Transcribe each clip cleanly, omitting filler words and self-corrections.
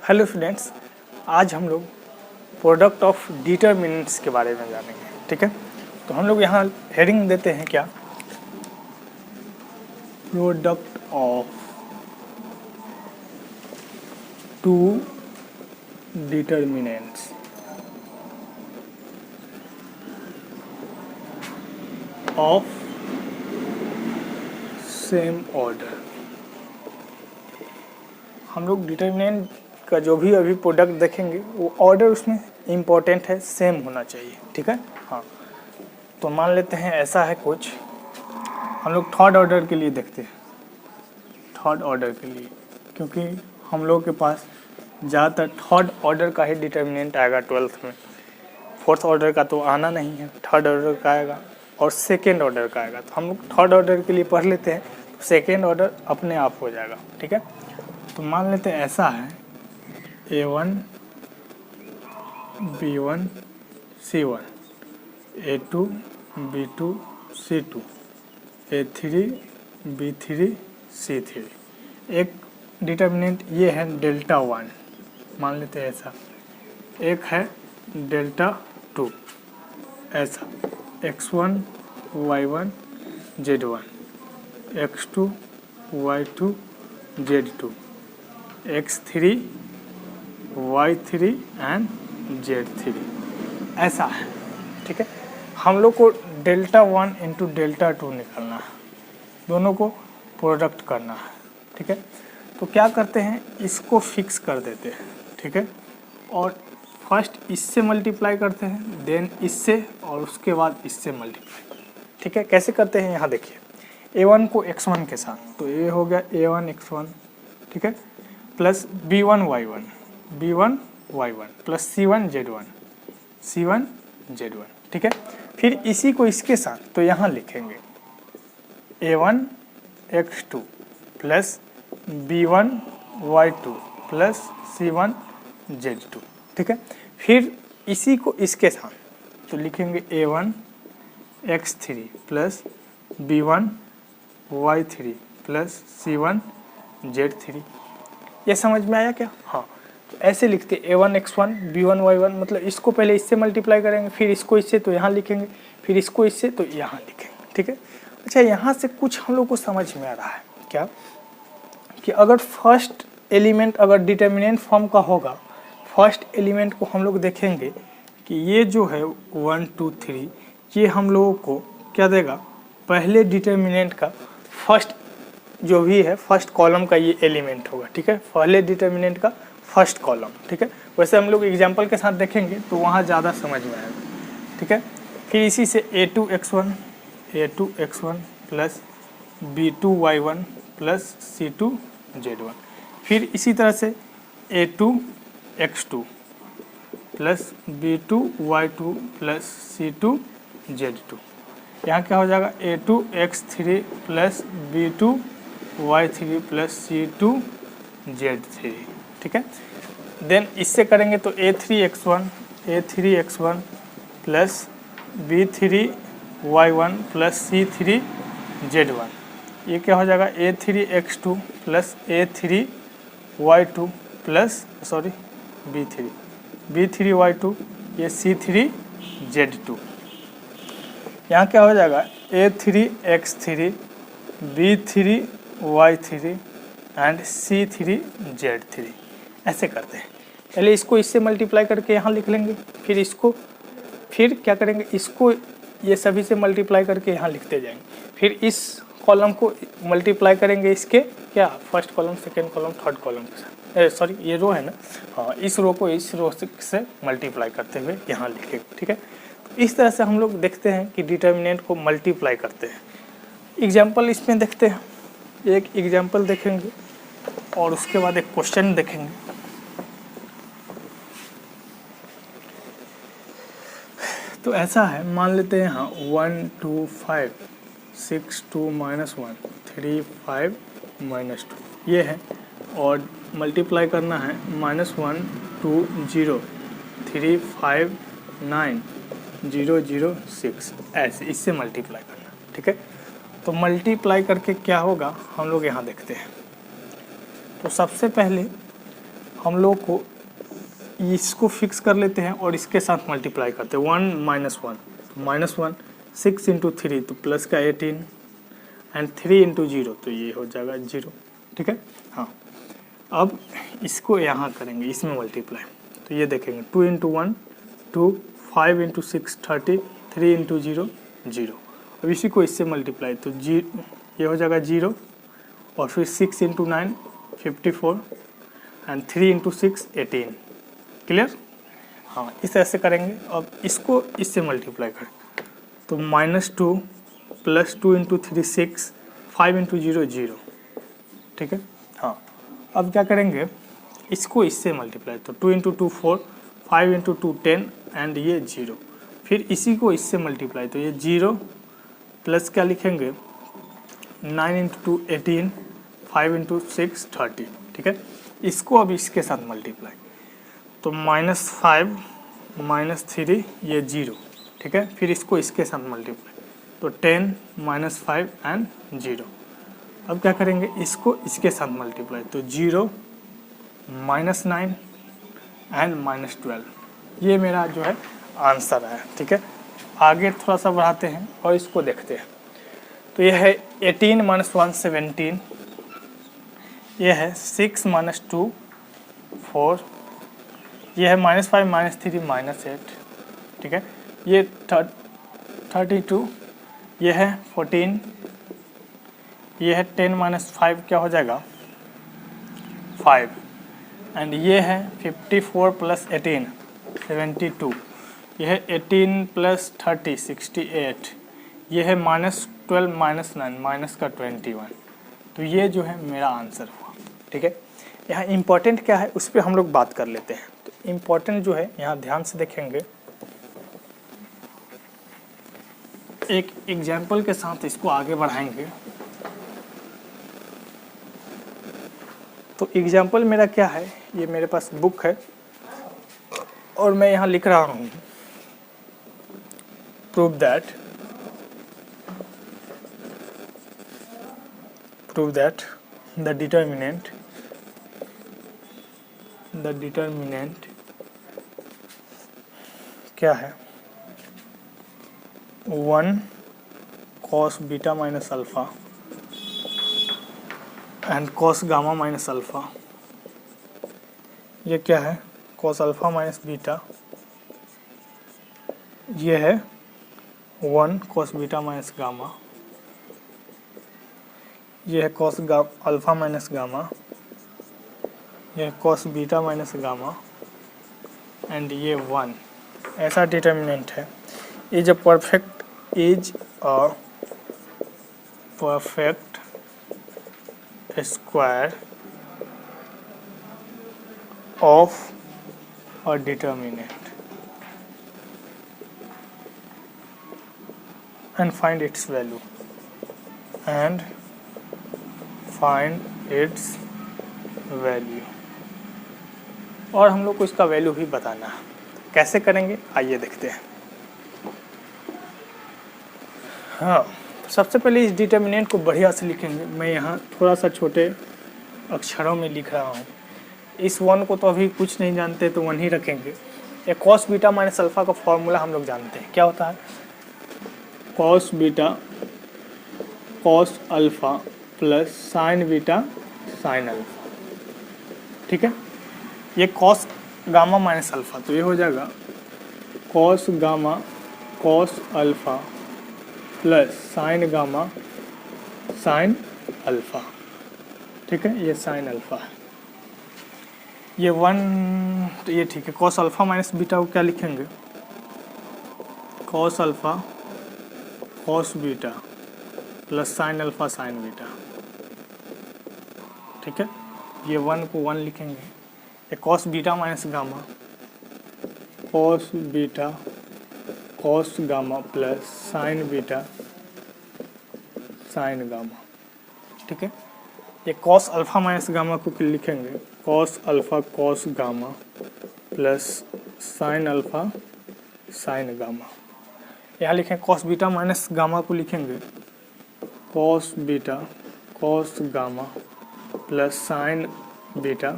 Hello students, आज हम लोग प्रोडक्ट ऑफ डिटर्मिनेंट्स के बारे में जानेंगे। ठीक है, तो हम लोग यहाँ हेडिंग देते हैं क्या, product of two determinants of same order. हम लोग डिटर्मिनेंट का जो भी अभी प्रोडक्ट देखेंगे वो ऑर्डर उसमें इम्पोर्टेंट है, सेम होना चाहिए। ठीक है, हाँ। तो मान लेते हैं ऐसा है कुछ, हम लोग थर्ड ऑर्डर के लिए देखते हैं। थर्ड ऑर्डर के लिए, क्योंकि हम लोग के पास ज़्यादातर थर्ड ऑर्डर का ही डिटर्मिनेंट आएगा 12th में। फोर्थ ऑर्डर का तो आना नहीं है, थर्ड ऑर्डर का आएगा और सेकेंड ऑर्डर का आएगा। तो हम लोग थर्ड ऑर्डर के लिए पढ़ लेते हैं, तो सेकेंड ऑर्डर अपने आप हो जाएगा। ठीक है, तो मान लेते हैं ऐसा है A1 B1 C1, A2 B2 C2, A3 B3 C3। एक डिटर्मिनेंट ये है डेल्टा 1, मान लेते हैं ऐसा। एक है डेल्टा 2, ऐसा X1 Y1 Z1, X2 Y2 Z2, X3 Y3 and Z3, ऐसा है। ठीक है, हम लोग को डेल्टा 1 इंटू डेल्टा 2 निकालना है, दोनों को प्रोडक्ट करना है। ठीक है, तो क्या करते हैं, इसको फिक्स कर देते हैं। ठीक है, और फर्स्ट इससे मल्टीप्लाई करते हैं, देन इससे, और उसके बाद इससे मल्टीप्लाई। ठीक है, कैसे करते हैं यहाँ देखिए। A1 को X1 के साथ, तो ये हो गया A1 X1, ठीक है, plus B1 Y1 plus C1 Z1, ठीक है। फिर इसी को इसके साथ, तो यहाँ लिखेंगे A1 X2 plus B1 Y2 plus C1 Z2, ठीक है। फिर इसी को इसके साथ, तो लिखेंगे A1 X3 plus B1 Y3 plus C1 Z3। ये समझ में आया क्या? हाँ, तो ऐसे लिखते A1 X1 B1 Y1, मतलब इसको पहले इससे मल्टीप्लाई करेंगे, फिर इसको इससे, तो यहाँ लिखेंगे, फिर इसको इससे, तो यहाँ लिखेंगे। ठीक है, अच्छा, यहाँ से कुछ हम लोग को समझ में आ रहा है क्या, कि अगर फर्स्ट एलिमेंट अगर डिटर्मिनेंट फॉर्म का होगा, फर्स्ट एलिमेंट को हम लोग देखेंगे कि ये जो है 1 2 3, ये हम लोगों को क्या देगा, पहले डिटर्मिनेंट का फर्स्ट जो भी है, फर्स्ट कॉलम का ये एलिमेंट होगा। ठीक है, पहले डिटर्मिनेंट का फर्स्ट कॉलम। ठीक है, वैसे हम लोग एग्जांपल के साथ देखेंगे तो वहाँ ज़्यादा समझ में आएगा। ठीक है, फिर इसी से A2 X1 plus B2 Y1 plus C2 Z1, फिर इसी तरह से A2 X2 plus B2 Y2 plus C2 Z2। यहाँ क्या हो जाएगा, A2 X3 plus B2 Y3 plus C2 Z3। ठीक है, देन इससे करेंगे तो A3 X1 plus B3 Y1 plus C3 Z1। ये क्या हो जाएगा, A3 X2 plus A3 Y2 plus B3 Y2, ये C3 Z2। यहाँ क्या हो जाएगा, A3 X3 B3 Y3 and C3 Z3। ऐसे करते हैं, पहले इसको इससे मल्टीप्लाई करके यहाँ लिख लेंगे, फिर इसको, फिर क्या करेंगे, इसको ये सभी से मल्टीप्लाई करके यहाँ लिखते जाएंगे, फिर इस कॉलम को मल्टीप्लाई करेंगे इसके क्या, first column, second column, third column के साथ, ये रो है ना, हाँ, इस रो को इस रो से मल्टीप्लाई करते हुए यहाँ लिखेंगे। ठीक है, तो इस तरह से हम लोग देखते हैं कि डिटर्मिनेंट को मल्टीप्लाई करते हैं। एग्जाम्पल इसमें देखते हैं, एक एग्जाम्पल देखेंगे और उसके बाद एक क्वेश्चन देखेंगे। तो ऐसा है, मान लेते हैं हाँ 1 2 5 6 2 -1 3 5 -2 ये है, और मल्टीप्लाई करना है -1 2 0 3 5 9 0 0 6, ऐसे इससे मल्टीप्लाई करना। ठीक है, तो मल्टीप्लाई करके क्या होगा हम लोग यहाँ देखते हैं। तो सबसे पहले हम लोग को इसको फिक्स कर लेते हैं और इसके साथ मल्टीप्लाई करते हैं। 1 माइनस वन 6 इंटू 3 तो प्लस का 18 एंड 3 इंटू 0 तो ये हो जाएगा 0। ठीक है, हाँ। अब इसको यहाँ करेंगे, इसमें मल्टीप्लाई, तो ये देखेंगे 2 इंटू 1 2, 5 इंटू 6 30, 3 इंटू 0 0। अब इसी को इससे मल्टीप्लाई तो ये हो जाएगा 0, और फिर 6 इंटू 9 54 एंड 3 इंटू 6 18। क्लियर, हाँ। इस तरह से करेंगे। अब इसको इससे मल्टीप्लाई करें तो -2 प्लस 2 इंटू 3 6, 5 इंटू 0 0। ठीक है, हाँ। अब क्या करेंगे, इसको इससे मल्टीप्लाई तो 2 इंटू 2 4, 5 इंटू 2 10 एंड ये 0। फिर इसी को इससे मल्टीप्लाई तो ये 0 प्लस क्या लिखेंगे 9 इंटू 2 18, 5 इंटू 6 30। ठीक है, इसको अब इसके साथ मल्टीप्लाई तो -5 -3 ये 0। ठीक है, फिर इसको इसके साथ मल्टीप्लाई तो 10 -5 एंड 0। अब क्या करेंगे, इसको इसके साथ मल्टीप्लाई तो 0 -9 एंड -12। ये मेरा जो है आंसर है। ठीक है, आगे थोड़ा सा बढ़ाते हैं और इसको देखते हैं। तो ये है 18 - 1 17, ये है 6 - 2 4, ये है -5 -3 -8। ठीक है, ये 32, ये है 14, ये है 10 - 5 क्या हो जाएगा 5, एंड ये है 54 प्लस 18 72, ये है 18 प्लस 30 68, ये है -12 -9 माइनस का 21। तो ये जो है मेरा आंसर हुआ। ठीक है, यहाँ इम्पोर्टेंट क्या है उस पर हम लोग बात कर लेते हैं। तो इम्पोर्टेंट जो है यहाँ ध्यान से देखेंगे, एक एग्जाम्पल के साथ इसको आगे बढ़ाएंगे। तो एग्जाम्पल मेरा क्या है, ये मेरे पास बुक है और मैं यहाँ लिख रहा हूँ प्रूव दैट the determinant क्या है 1 cos beta minus alpha and cos gamma minus alpha. ये क्या है cos अल्फा माइनस बीटा, ये है 1 cos बीटा माइनस गामा, ये है cos अल्फा माइनस गामा, ये है cos beta minus gamma and ये 1। ऐसा डिटर्मिनेंट है। Is a perfect square of a determinant and find its value और हम लोग को इसका वैल्यू भी बताना है। कैसे करेंगे आइए देखते हैं। हाँ, सबसे पहले इस डिटर्मिनेंट को बढ़िया से लिखेंगे। मैं यहाँ थोड़ा सा छोटे अक्षरों में लिख रहा हूँ। इस 1 को तो अभी कुछ नहीं जानते तो 1 ही रखेंगे। ये cos बीटा माइनस अल्फा का फॉर्मूला हम लोग जानते हैं, क्या होता है cos beta cos alpha plus sign beta sine alpha. ठीक है, ये cos गामा माइनस अल्फा तो ये हो जाएगा cos gamma cos alpha plus sign gamma sine alpha. ठीक है, ये साइन अल्फा है। ये 1 तो ये ठीक है। cos अल्फा माइनस बीटा को क्या लिखेंगे cos alpha cos beta plus sine alpha sign beta. ठीक है, ये 1 को 1 लिखेंगे। ये cos beta minus gamma cos beta cos gamma plus sign beta sine gamma. ठीक है, ये cos अल्फा माइनस गामा को लिखेंगे cos alpha cos gamma plus sine alpha sign gamma. यहाँ लिखें cos बीटा माइनस गामा को लिखेंगे cos beta cos gamma plus sign beta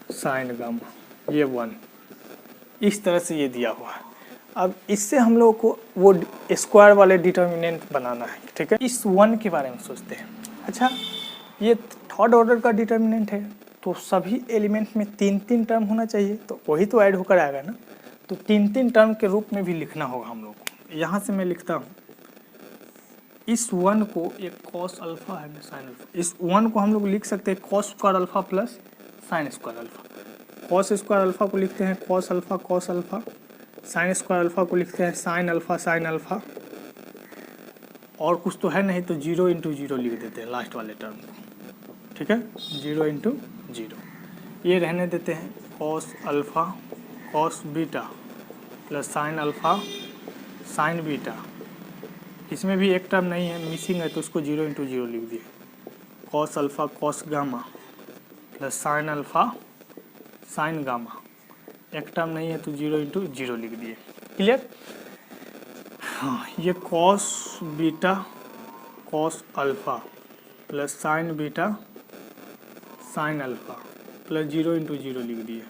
sine gamma, ये 1, इस तरह से ये दिया हुआ है। अब इससे हम लोग को वो स्क्वायर वाले डिटर्मिनेंट बनाना है, ठीक है। इस 1 के बारे में सोचते हैं। अच्छा, ये थर्ड ऑर्डर का डिटर्मिनेंट है, तो सभी एलिमेंट में 3-3 टर्म होना चाहिए, तो वही तो ऐड होकर आएगा ना। तो 3-3 टर्म के रूप में भी लिखना होगा हम लोग को। यहाँ से मैं लिखता हूँ इस 1 को, एक कॉस अल्फा है, साइन अल्फा, इस 1 को हम लोग लिख सकते हैं cos square alpha plus sine square alpha. Cos square alpha को लिखते हैं cos alpha, sine square alpha को लिखते हैं साइन अल्फा, और कुछ तो है नहीं तो 0 इंटू 0 लिख देते हैं लास्ट वाले टर्म को, ठीक है। 0 इंटू 0 ये रहने देते हैं cos alpha cos beta plus sine alpha sign beta. इसमें भी एक टर्म नहीं है, मिसिंग है, तो उसको 0 इंटू 0 लिख दिए। Cos alpha cos gamma plus sine alpha sign gamma, एक टर्म नहीं है तो 0 इंटू 0 लिख दिए। क्लियर? हाँ, ये cos beta cos alpha plus sign beta sine alpha plus 0 into 0 लिख दिए।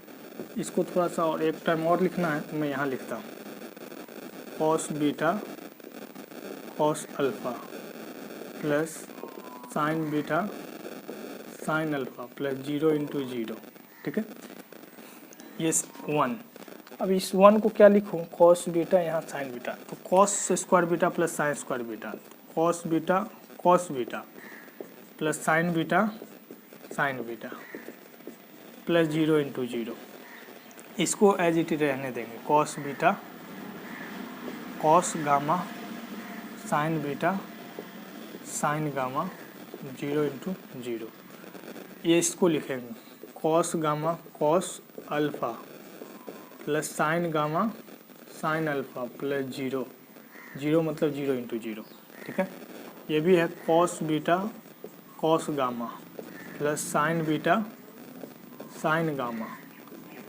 इसको थोड़ा सा और एक टर्म और लिखना है तो मैं यहाँ लिखता हूँ cos beta cos alpha plus sign beta sine alpha plus 0 into 0, ठीक है। ये 1। अब इस 1 को क्या लिखूँ, कॉस बीटा यहाँ साइन बीटा, तो cos square beta plus sine square beta, cos beta plus sign beta plus 0 into 0। इसको एज इट इज रहने देंगे, cos beta cos gamma sign beta sine gamma 0 into 0। ये इसको लिखेंगे cos gamma cos alpha plus sign gamma sine alpha plus 0 मतलब 0 into 0, ठीक है। ये भी है cos beta cos gamma plus sign beta sine gamma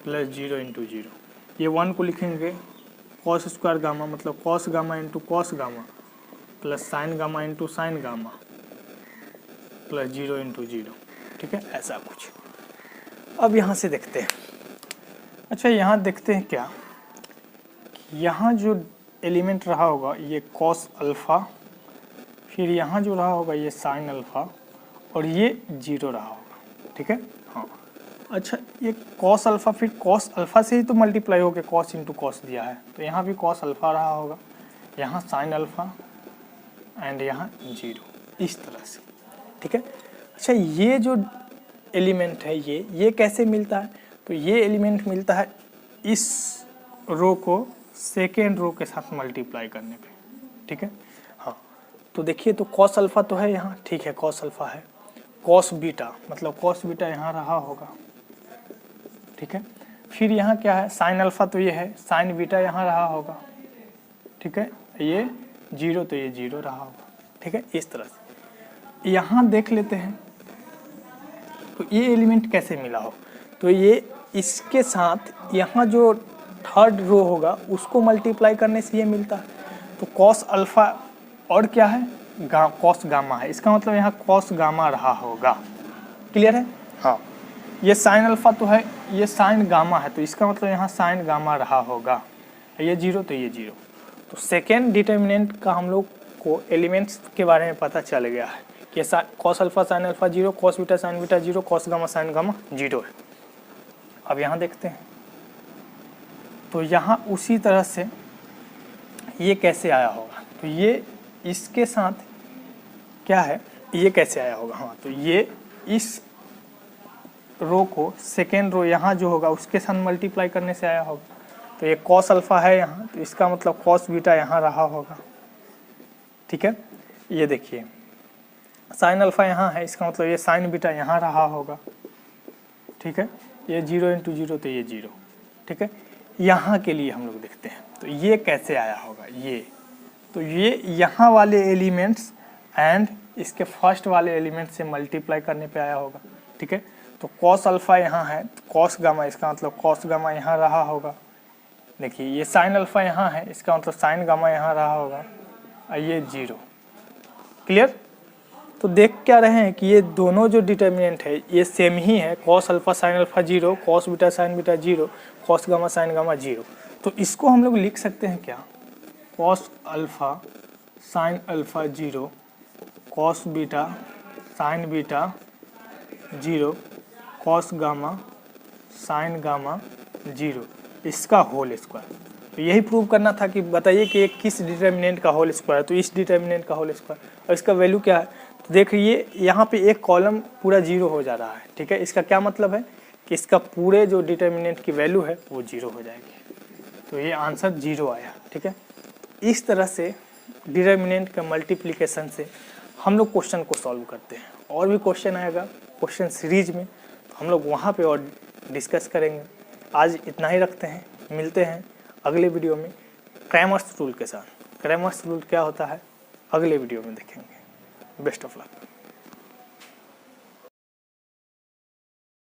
plus 0 into 0। ये 1 को लिखेंगे कॉस स्क्वायर गामा मतलब cos gamma into cos gamma plus sign gamma into sine gamma plus 0 into 0, ठीक है, ऐसा कुछ। अब यहाँ से देखते हैं। अच्छा, यहाँ देखते हैं क्या, यहाँ जो एलिमेंट रहा होगा ये कॉस अल्फ़ा, फिर यहाँ जो रहा होगा ये साइन अल्फ़ा, और ये 0 रहा होगा, ठीक है। हाँ, अच्छा, ये कॉस अल्फ़ा फिर कॉस अल्फ़ा से ही तो मल्टीप्लाई हो गया, कॉस इंटू कॉस दिया है, तो यहाँ भी कॉस अल्फ़ा रहा होगा, यहाँ साइन अल्फ़ा एंड यहाँ 0, इस तरह से, ठीक है। अच्छा, ये जो एलिमेंट है ये कैसे मिलता है, तो ये एलिमेंट मिलता है इस रो को सेकेंड रो के साथ मल्टीप्लाई करने पे, ठीक है। हाँ, तो देखिए, तो कॉस अल्फ़ा तो है यहाँ, ठीक है, कॉस अल्फ़ा है, कॉस बीटा मतलब कॉस बीटा यहाँ रहा होगा, ठीक है। फिर यहाँ क्या है, साइन अल्फ़ा तो ये है, साइन बीटा यहाँ रहा होगा, ठीक है, ये 0 तो ये 0 रहा होगा, ठीक है, इस तरह से। यहाँ देख लेते हैं तो ये एलिमेंट कैसे मिला हो, तो ये इसके साथ यहाँ जो थर्ड रो होगा उसको मल्टीप्लाई करने से ये मिलता है। तो कॉस अल्फ़ा और क्या है, कॉस गामा है, इसका मतलब यहाँ कॉस गामा रहा होगा। क्लियर है? हाँ, ये साइन अल्फ़ा तो है, ये साइन गामा है, तो इसका मतलब यहाँ साइन गामा रहा होगा, ये 0 तो ये 0। तो सेकेंड डिटर्मिनेंट का हम लोग को एलिमेंट्स के बारे में पता चल गया है कि cos alpha sine alpha 0, cos beta sine beta 0, cos gamma sign gamma 0 है। अब यहाँ देखते हैं, तो यहाँ उसी तरह से ये कैसे आया होगा, तो ये इसके साथ क्या है, ये कैसे आया होगा। हाँ, तो ये इस रो को सेकेंड रो यहाँ जो होगा उसके साथ मल्टीप्लाई करने से आया होगा। तो ये कॉस अल्फ़ा है यहाँ, तो इसका मतलब कॉस बीटा यहाँ रहा होगा, ठीक है। ये देखिए, साइन अल्फ़ा यहाँ है, इसका मतलब ये साइन बीटा यहाँ रहा होगा, ठीक है। ये 0 इंटू 0 तो ये 0, ठीक है। यहाँ के लिए हम लोग देखते हैं, तो ये कैसे आया होगा, तो ये यहाँ वाले एलिमेंट्स एंड इसके फर्स्ट वाले एलिमेंट से मल्टीप्लाई करने पे आया होगा, ठीक है। तो कॉस अल्फ़ा यहाँ है, कॉस गामा, इसका मतलब कॉस गामा यहाँ रहा होगा। देखिए, ये साइन अल्फ़ा यहाँ है, इसका मतलब साइन गामा यहाँ रहा होगा, और ये 0। क्लियर? तो देख क्या रहे हैं कि ये दोनों जो डिटर्मिनेंट है ये सेम ही है, cos alpha sine alpha 0, cos beta sine beta 0, cos gamma sign gamma 0। तो इसको हम लोग लिख सकते हैं क्या, cos alpha sine alpha 0, cos beta sine beta 0, cos gamma sign gamma 0, इसका होल स्क्वायर। तो यही प्रूव करना था कि बताइए कि एक किस डिटर्मिनेंट का होल स्क्वायर है, तो इस डिटर्मिनेंट का होल स्क्वायर, और इसका वैल्यू क्या है। तो देखिए यहाँ पे एक कॉलम पूरा 0 हो जा रहा है, ठीक है। इसका क्या मतलब है कि इसका पूरे जो डिटर्मिनेंट की वैल्यू है वो 0 हो जाएगी, तो ये आंसर 0 आया, ठीक है। इस तरह से डिटर्मिनेंट का मल्टीप्लिकेशन से हम लोग क्वेश्चन को सॉल्व करते हैं। और भी क्वेश्चन आएगा क्वेश्चन सीरीज में, तो हम लोग वहाँ पे और डिस्कस करेंगे। आज इतना ही रखते हैं, मिलते हैं अगले वीडियो में क्रैमर्स रूल के साथ। क्रैमर्स रूल क्या होता है अगले वीडियो में देखेंगे। Best of luck.